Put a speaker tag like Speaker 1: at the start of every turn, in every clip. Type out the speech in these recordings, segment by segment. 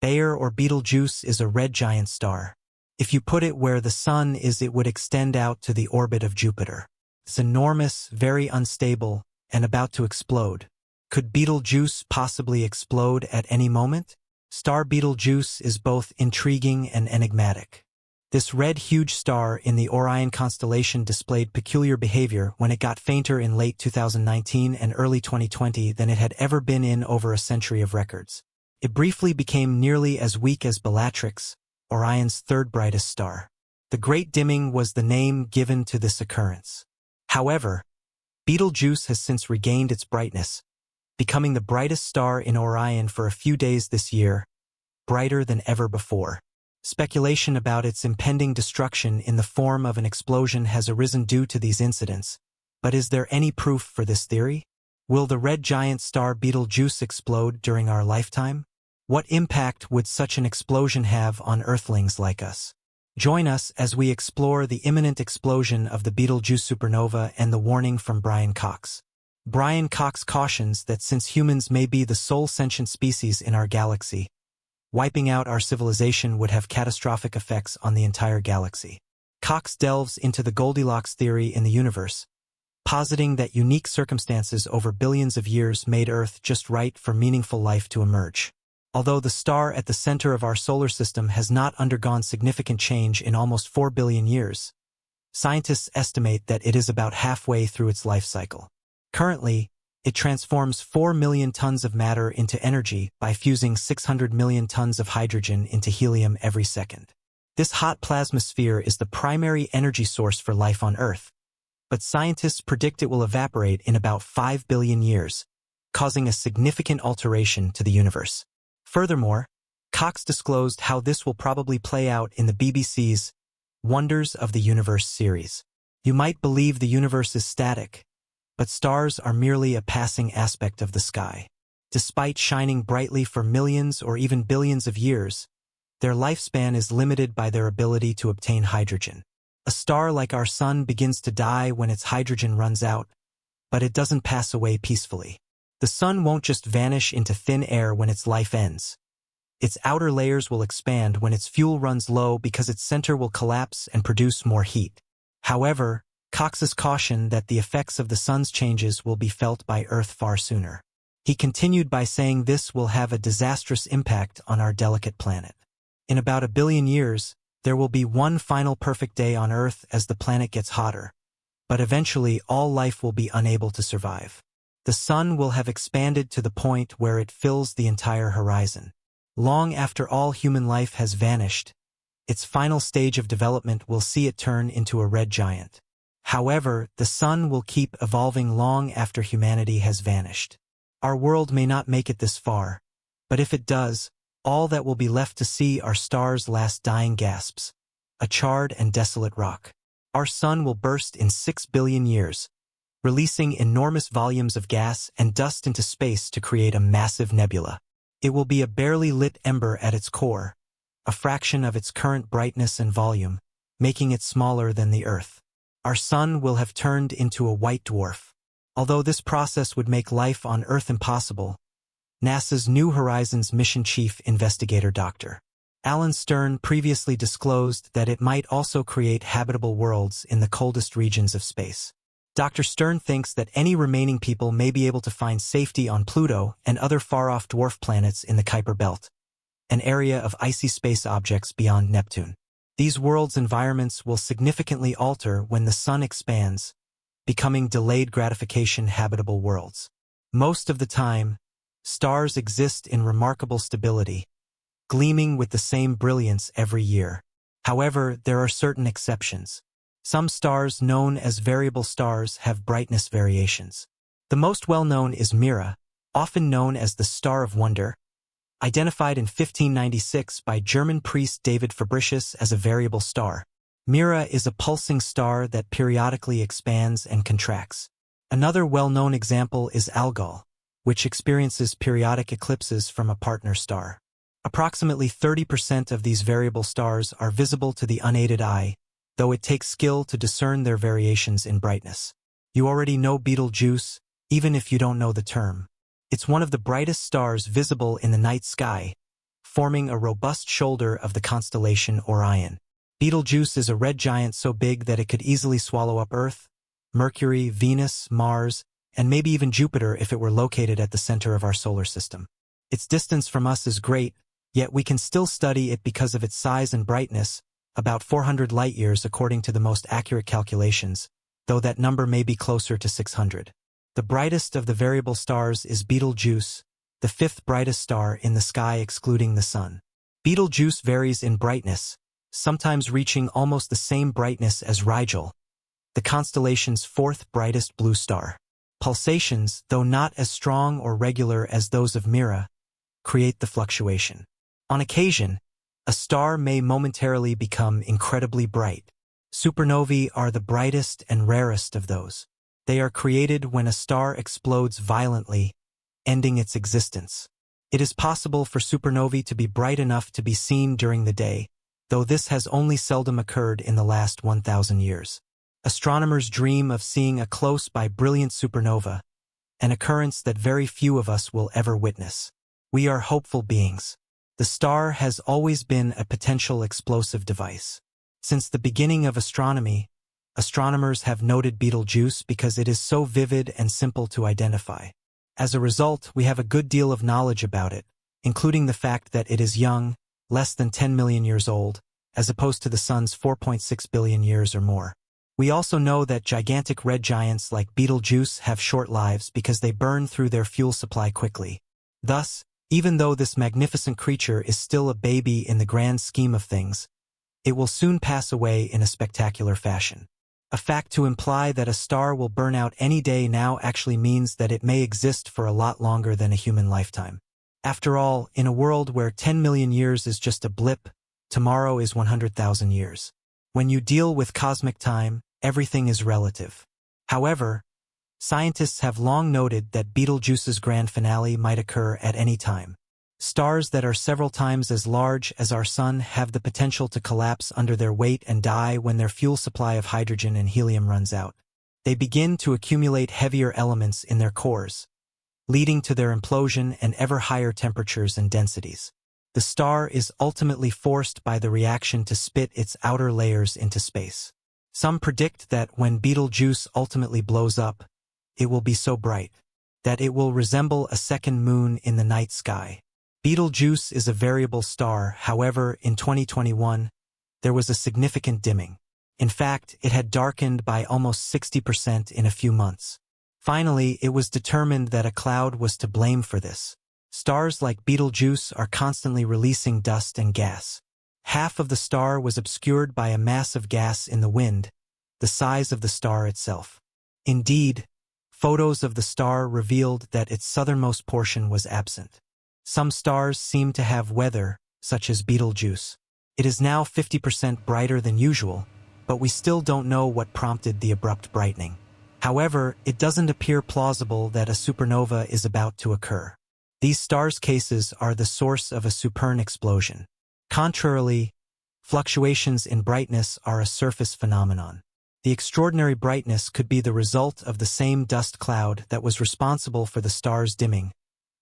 Speaker 1: Bayer or Betelgeuse is a red giant star. If you put it where the Sun is, it would extend out to the orbit of Jupiter. It's enormous, very unstable, and about to explode. Could Betelgeuse possibly explode at any moment? Star Betelgeuse is both intriguing and enigmatic. This red huge star in the Orion constellation displayed peculiar behavior when it got fainter in late 2019 and early 2020 than it had ever been in over a century of records. It briefly became nearly as weak as Bellatrix, Orion's third brightest star. The Great Dimming was the name given to this occurrence. However, Betelgeuse has since regained its brightness, becoming the brightest star in Orion for a few days this year, brighter than ever before. Speculation about its impending destruction in the form of an explosion has arisen due to these incidents, but is there any proof for this theory? Will the red giant star Betelgeuse explode during our lifetime? What impact would such an explosion have on Earthlings like us? Join us as we explore the imminent explosion of the Betelgeuse supernova and the warning from Brian Cox. Brian Cox cautions that since humans may be the sole sentient species in our galaxy, wiping out our civilization would have catastrophic effects on the entire galaxy. Cox delves into the Goldilocks theory in the universe, positing that unique circumstances over billions of years made Earth just right for meaningful life to emerge. Although the star at the center of our solar system has not undergone significant change in almost 4 billion years, scientists estimate that it is about halfway through its life cycle. Currently, it transforms 4 million tons of matter into energy by fusing 600 million tons of hydrogen into helium every second. This hot plasma sphere is the primary energy source for life on Earth, but scientists predict it will evaporate in about 5 billion years, causing a significant alteration to the universe. Furthermore, Cox disclosed how this will probably play out in the BBC's Wonders of the Universe series. You might believe the universe is static, but stars are merely a passing aspect of the sky. Despite shining brightly for millions or even billions of years, their lifespan is limited by their ability to obtain hydrogen. A star like our Sun begins to die when its hydrogen runs out, but it doesn't pass away peacefully. The Sun won't just vanish into thin air when its life ends. Its outer layers will expand when its fuel runs low because its center will collapse and produce more heat. However, Cox's caution that the effects of the Sun's changes will be felt by Earth far sooner. He continued by saying this will have a disastrous impact on our delicate planet. In about 1 billion years, there will be one final perfect day on Earth as the planet gets hotter, but eventually all life will be unable to survive. The Sun will have expanded to the point where it fills the entire horizon. Long after all human life has vanished, its final stage of development will see it turn into a red giant. However, the Sun will keep evolving long after humanity has vanished. Our world may not make it this far, but if it does, all that will be left to see are stars' last dying gasps, a charred and desolate rock. Our Sun will burst in 6 billion years, releasing enormous volumes of gas and dust into space to create a massive nebula. It will be a barely lit ember at its core, a fraction of its current brightness and volume, making it smaller than the Earth. Our Sun will have turned into a white dwarf. Although this process would make life on Earth impossible, NASA's New Horizons mission chief investigator Dr. Alan Stern previously disclosed that it might also create habitable worlds in the coldest regions of space. Dr. Stern thinks that any remaining people may be able to find safety on Pluto and other far-off dwarf planets in the Kuiper Belt, an area of icy space objects beyond Neptune. These worlds' environments will significantly alter when the Sun expands, becoming delayed gratification habitable worlds. Most of the time, stars exist in remarkable stability, gleaming with the same brilliance every year. However, there are certain exceptions. Some stars known as variable stars have brightness variations. The most well-known is Mira, often known as the Star of Wonder, identified in 1596 by German priest David Fabricius as a variable star. Mira is a pulsing star that periodically expands and contracts. Another well-known example is Algol, which experiences periodic eclipses from a partner star. Approximately 30% of these variable stars are visible to the unaided eye, though it takes skill to discern their variations in brightness. You already know Betelgeuse, even if you don't know the term. It's one of the brightest stars visible in the night sky, forming a robust shoulder of the constellation Orion. Betelgeuse is a red giant so big that it could easily swallow up Earth, Mercury, Venus, Mars, and maybe even Jupiter if it were located at the center of our solar system. Its distance from us is great, yet we can still study it because of its size and brightness, about 400 light-years according to the most accurate calculations, though that number may be closer to 600. The brightest of the variable stars is Betelgeuse, the fifth brightest star in the sky excluding the Sun. Betelgeuse varies in brightness, sometimes reaching almost the same brightness as Rigel, the constellation's fourth brightest blue star. Pulsations, though not as strong or regular as those of Mira, create the fluctuation. On occasion, a star may momentarily become incredibly bright. Supernovae are the brightest and rarest of those. They are created when a star explodes violently, ending its existence. It is possible for supernovae to be bright enough to be seen during the day, though this has only seldom occurred in the last 1,000 years. Astronomers dream of seeing a close-by brilliant supernova, an occurrence that very few of us will ever witness. We are hopeful beings. The star has always been a potential explosive device. Since the beginning of astronomy, astronomers have noted Betelgeuse because it is so vivid and simple to identify. As a result, we have a good deal of knowledge about it, including the fact that it is young, less than 10 million years old, as opposed to the Sun's 4.6 billion years or more. We also know that gigantic red giants like Betelgeuse have short lives because they burn through their fuel supply quickly. Thus, even though this magnificent creature is still a baby in the grand scheme of things, it will soon pass away in a spectacular fashion. A fact to imply that a star will burn out any day now actually means that it may exist for a lot longer than a human lifetime. After all, in a world where 10 million years is just a blip, tomorrow is 100,000 years. When you deal with cosmic time, everything is relative. However, scientists have long noted that Betelgeuse's grand finale might occur at any time. Stars that are several times as large as our Sun have the potential to collapse under their weight and die when their fuel supply of hydrogen and helium runs out. They begin to accumulate heavier elements in their cores, leading to their implosion and ever higher temperatures and densities. The star is ultimately forced by the reaction to spit its outer layers into space. Some predict that when Betelgeuse ultimately blows up, it will be so bright that it will resemble a second moon in the night sky. Betelgeuse is a variable star, however, in 2021, there was a significant dimming. In fact, it had darkened by almost 60% in a few months. Finally, it was determined that a cloud was to blame for this. Stars like Betelgeuse are constantly releasing dust and gas. Half of the star was obscured by a mass of gas in the wind, the size of the star itself. Indeed, photos of the star revealed that its southernmost portion was absent. Some stars seem to have weather, such as Betelgeuse. It is now 50% brighter than usual, but we still don't know what prompted the abrupt brightening. However, it doesn't appear plausible that a supernova is about to occur. These stars' cases are the source of a supern explosion. Contrarily, fluctuations in brightness are a surface phenomenon. The extraordinary brightness could be the result of the same dust cloud that was responsible for the star's dimming,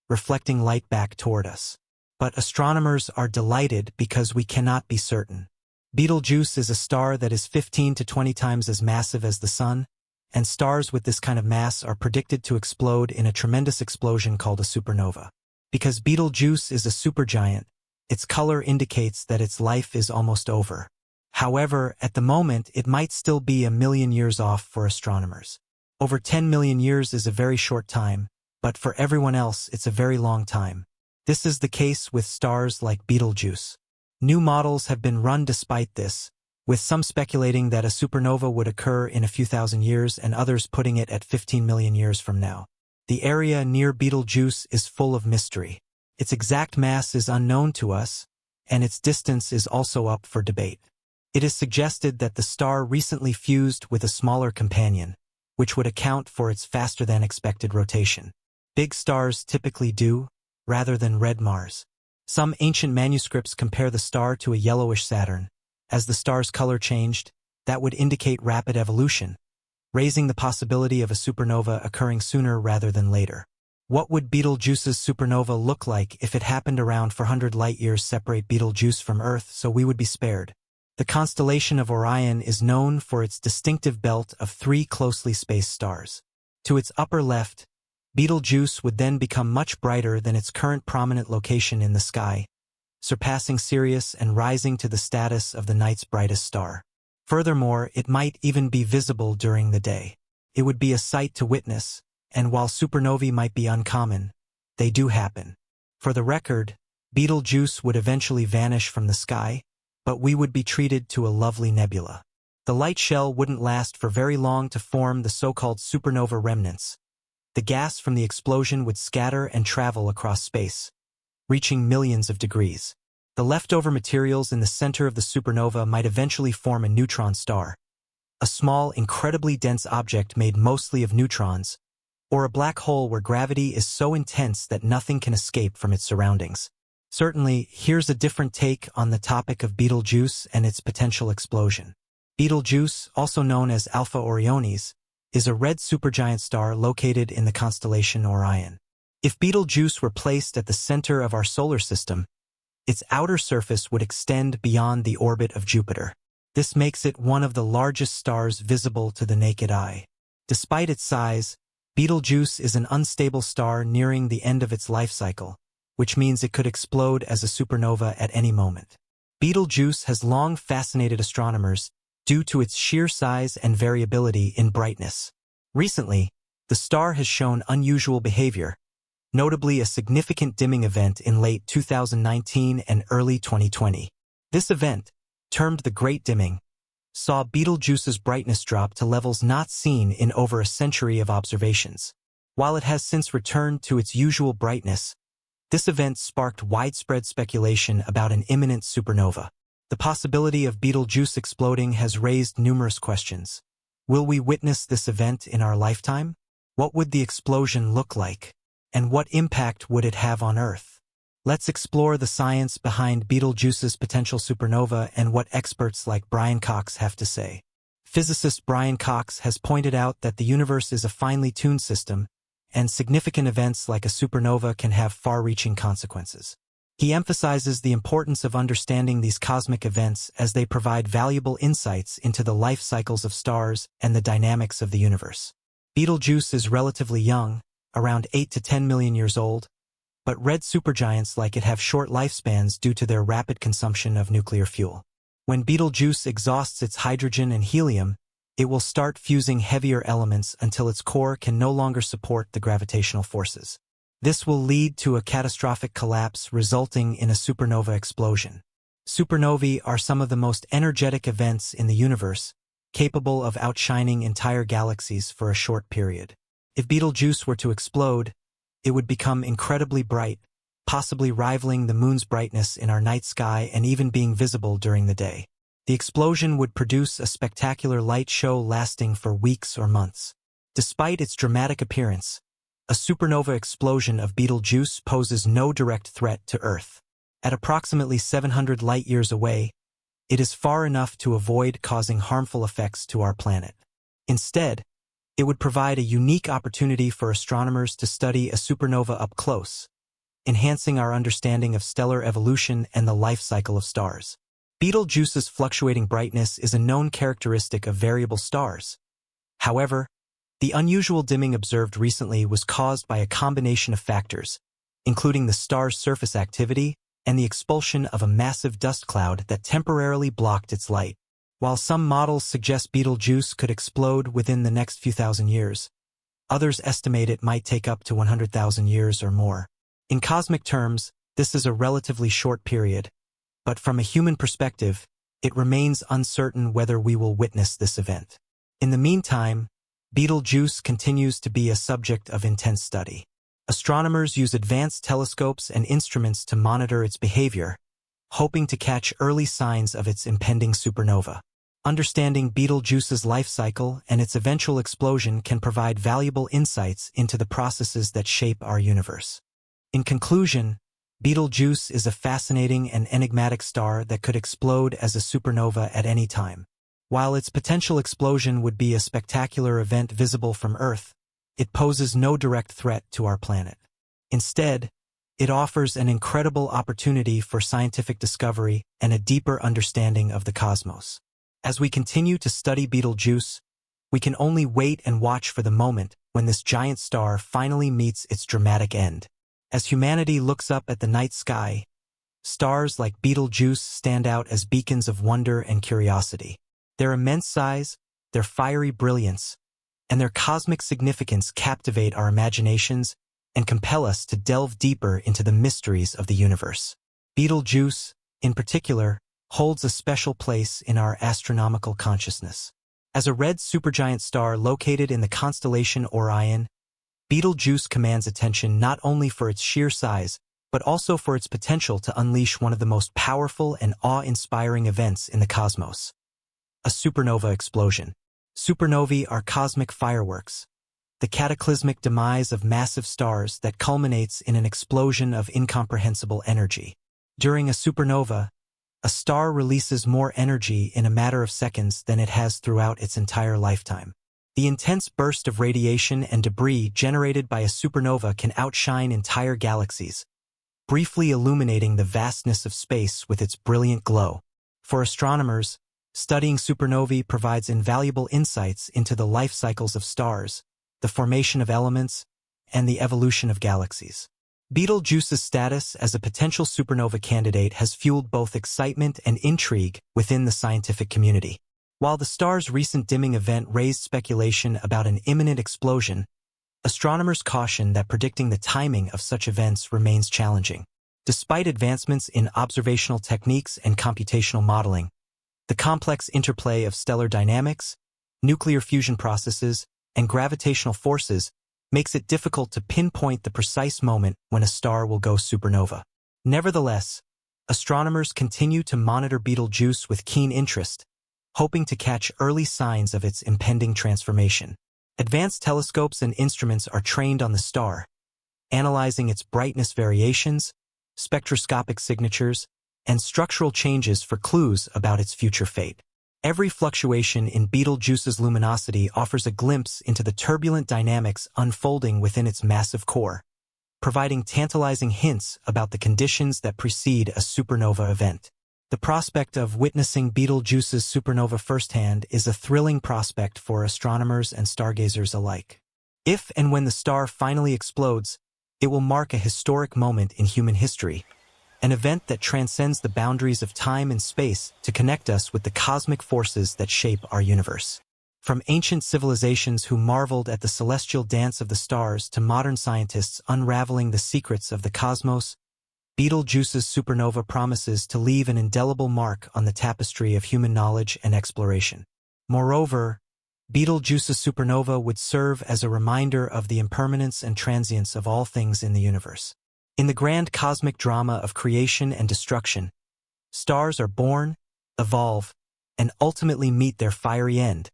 Speaker 1: reflecting light back toward us. But astronomers are delighted because we cannot be certain. Betelgeuse is a star that is 15 to 20 times as massive as the Sun, and stars with this kind of mass are predicted to explode in a tremendous explosion called a supernova. Because Betelgeuse is a supergiant, its color indicates that its life is almost over. However, at the moment, it might still be a million years off for astronomers. Over 10 million years is a very short time, but for everyone else it's a very long time. This is the case with stars like Betelgeuse. New models have been run despite this, with some speculating that a supernova would occur in a few thousand years and others putting it at 15 million years from now. The area near Betelgeuse is full of mystery. Its exact mass is unknown to us, and its distance is also up for debate. It is suggested that the star recently fused with a smaller companion, which would account for its faster-than-expected rotation. Big stars typically do, rather than red Mars. Some ancient manuscripts compare the star to a yellowish Saturn. As the star's color changed, that would indicate rapid evolution, raising the possibility of a supernova occurring sooner rather than later. What would Betelgeuse's supernova look like if it happened around 400 light-years separate Betelgeuse from Earth so we would be spared? The constellation of Orion is known for its distinctive belt of 3 closely spaced stars. To its upper left, Betelgeuse would then become much brighter than its current prominent location in the sky, surpassing Sirius and rising to the status of the night's brightest star. Furthermore, it might even be visible during the day. It would be a sight to witness, and while supernovae might be uncommon, they do happen. For the record, Betelgeuse would eventually vanish from the sky, but we would be treated to a lovely nebula. The light shell wouldn't last for very long to form the so-called supernova remnants. The gas from the explosion would scatter and travel across space, reaching millions of degrees. The leftover materials in the center of the supernova might eventually form a neutron star, a small, incredibly dense object made mostly of neutrons, or a black hole where gravity is so intense that nothing can escape from its surroundings. Certainly, here's a different take on the topic of Betelgeuse and its potential explosion. Betelgeuse, also known as Alpha Orionis, is a red supergiant star located in the constellation Orion. If Betelgeuse were placed at the center of our solar system, its outer surface would extend beyond the orbit of Jupiter. This makes it one of the largest stars visible to the naked eye. Despite its size, Betelgeuse is an unstable star nearing the end of its life cycle, which means it could explode as a supernova at any moment. Betelgeuse has long fascinated astronomers due to its sheer size and variability in brightness. Recently, the star has shown unusual behavior, notably a significant dimming event in late 2019 and early 2020. This event, termed the Great Dimming, saw Betelgeuse's brightness drop to levels not seen in over a century of observations. While it has since returned to its usual brightness, this event sparked widespread speculation about an imminent supernova. The possibility of Betelgeuse exploding has raised numerous questions. Will we witness this event in our lifetime? What would the explosion look like? And what impact would it have on Earth? Let's explore the science behind Betelgeuse's potential supernova and what experts like Brian Cox have to say. Physicist Brian Cox has pointed out that the universe is a finely tuned system, and significant events like a supernova can have far-reaching consequences. He emphasizes the importance of understanding these cosmic events as they provide valuable insights into the life cycles of stars and the dynamics of the universe. Betelgeuse is relatively young, around 8 to 10 million years old, but red supergiants like it have short lifespans due to their rapid consumption of nuclear fuel. When Betelgeuse exhausts its hydrogen and helium, it will start fusing heavier elements until its core can no longer support the gravitational forces. This will lead to a catastrophic collapse resulting in a supernova explosion. Supernovae are some of the most energetic events in the universe, capable of outshining entire galaxies for a short period. If Betelgeuse were to explode, it would become incredibly bright, possibly rivaling the moon's brightness in our night sky and even being visible during the day. The explosion would produce a spectacular light show lasting for weeks or months. Despite its dramatic appearance, a supernova explosion of Betelgeuse poses no direct threat to Earth. At approximately 700 light-years away, it is far enough to avoid causing harmful effects to our planet. Instead, it would provide a unique opportunity for astronomers to study a supernova up close, enhancing our understanding of stellar evolution and the life cycle of stars. Betelgeuse's fluctuating brightness is a known characteristic of variable stars. However, the unusual dimming observed recently was caused by a combination of factors, including the star's surface activity and the expulsion of a massive dust cloud that temporarily blocked its light. While some models suggest Betelgeuse could explode within the next few thousand years, others estimate it might take up to 100,000 years or more. In cosmic terms, this is a relatively short period, but from a human perspective, it remains uncertain whether we will witness this event. In the meantime, Betelgeuse continues to be a subject of intense study. Astronomers use advanced telescopes and instruments to monitor its behavior, hoping to catch early signs of its impending supernova. Understanding Betelgeuse's life cycle and its eventual explosion can provide valuable insights into the processes that shape our universe. In conclusion, Betelgeuse is a fascinating and enigmatic star that could explode as a supernova at any time. While its potential explosion would be a spectacular event visible from Earth, it poses no direct threat to our planet. Instead, it offers an incredible opportunity for scientific discovery and a deeper understanding of the cosmos. As we continue to study Betelgeuse, we can only wait and watch for the moment when this giant star finally meets its dramatic end. As humanity looks up at the night sky, stars like Betelgeuse stand out as beacons of wonder and curiosity. Their immense size, their fiery brilliance, and their cosmic significance captivate our imaginations and compel us to delve deeper into the mysteries of the universe. Betelgeuse, in particular, holds a special place in our astronomical consciousness. As a red supergiant star located in the constellation Orion, Betelgeuse commands attention not only for its sheer size, but also for its potential to unleash one of the most powerful and awe-inspiring events in the cosmos: a supernova explosion. Supernovae are cosmic fireworks, the cataclysmic demise of massive stars that culminates in an explosion of incomprehensible energy. During a supernova, a star releases more energy in a matter of seconds than it has throughout its entire lifetime. The intense burst of radiation and debris generated by a supernova can outshine entire galaxies, briefly illuminating the vastness of space with its brilliant glow. For astronomers, studying supernovae provides invaluable insights into the life cycles of stars, the formation of elements, and the evolution of galaxies. Betelgeuse's status as a potential supernova candidate has fueled both excitement and intrigue within the scientific community. While the star's recent dimming event raised speculation about an imminent explosion, astronomers caution that predicting the timing of such events remains challenging. Despite advancements in observational techniques and computational modeling, the complex interplay of stellar dynamics, nuclear fusion processes, and gravitational forces makes it difficult to pinpoint the precise moment when a star will go supernova. Nevertheless, astronomers continue to monitor Betelgeuse with keen interest, hoping to catch early signs of its impending transformation. Advanced telescopes and instruments are trained on the star, analyzing its brightness variations, spectroscopic signatures, and structural changes for clues about its future fate. Every fluctuation in Betelgeuse's luminosity offers a glimpse into the turbulent dynamics unfolding within its massive core, providing tantalizing hints about the conditions that precede a supernova event. The prospect of witnessing Betelgeuse's supernova firsthand is a thrilling prospect for astronomers and stargazers alike. If and when the star finally explodes, it will mark a historic moment in human history, an event that transcends the boundaries of time and space to connect us with the cosmic forces that shape our universe. From ancient civilizations who marveled at the celestial dance of the stars to modern scientists unraveling the secrets of the cosmos, Betelgeuse's supernova promises to leave an indelible mark on the tapestry of human knowledge and exploration. Moreover, Betelgeuse's supernova would serve as a reminder of the impermanence and transience of all things in the universe. In the grand cosmic drama of creation and destruction, stars are born, evolve, and ultimately meet their fiery end,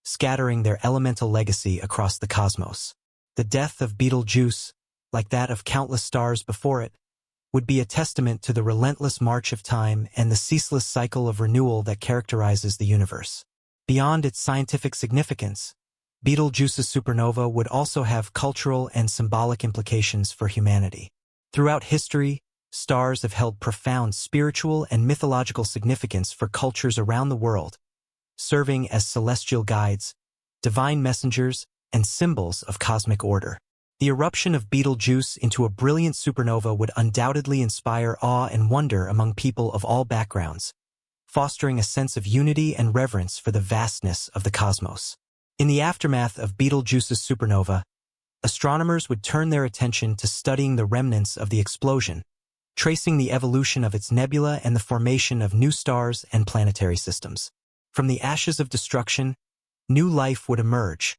Speaker 1: scattering their elemental legacy across the cosmos. The death of Betelgeuse, like that of countless stars before it, would be a testament to the relentless march of time and the ceaseless cycle of renewal that characterizes the universe. Beyond its scientific significance, Betelgeuse's supernova would also have cultural and symbolic implications for humanity. Throughout history, stars have held profound spiritual and mythological significance for cultures around the world, serving as celestial guides, divine messengers, and symbols of cosmic order. The eruption of Betelgeuse into a brilliant supernova would undoubtedly inspire awe and wonder among people of all backgrounds, fostering a sense of unity and reverence for the vastness of the cosmos. In the aftermath of Betelgeuse's supernova, astronomers would turn their attention to studying the remnants of the explosion, tracing the evolution of its nebula and the formation of new stars and planetary systems. From the ashes of destruction, new life would emerge,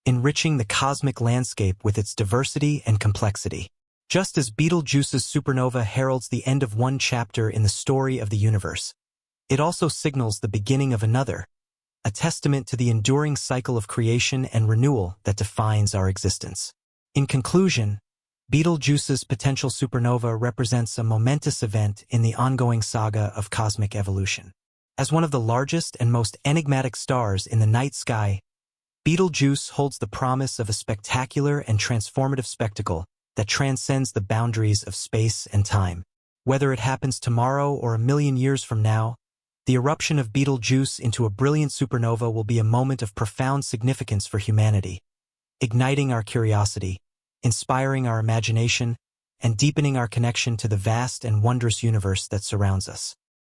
Speaker 1: enriching the cosmic landscape with its diversity and complexity. Just as Betelgeuse's supernova heralds the end of one chapter in the story of the universe, it also signals the beginning of another, a testament to the enduring cycle of creation and renewal that defines our existence. In conclusion, Betelgeuse's potential supernova represents a momentous event in the ongoing saga of cosmic evolution. As one of the largest and most enigmatic stars in the night sky, Betelgeuse holds the promise of a spectacular and transformative spectacle that transcends the boundaries of space and time. Whether it happens tomorrow or a million years from now, the eruption of Betelgeuse into a brilliant supernova will be a moment of profound significance for humanity, igniting our curiosity, inspiring our imagination, and deepening our connection to the vast and wondrous universe that surrounds us.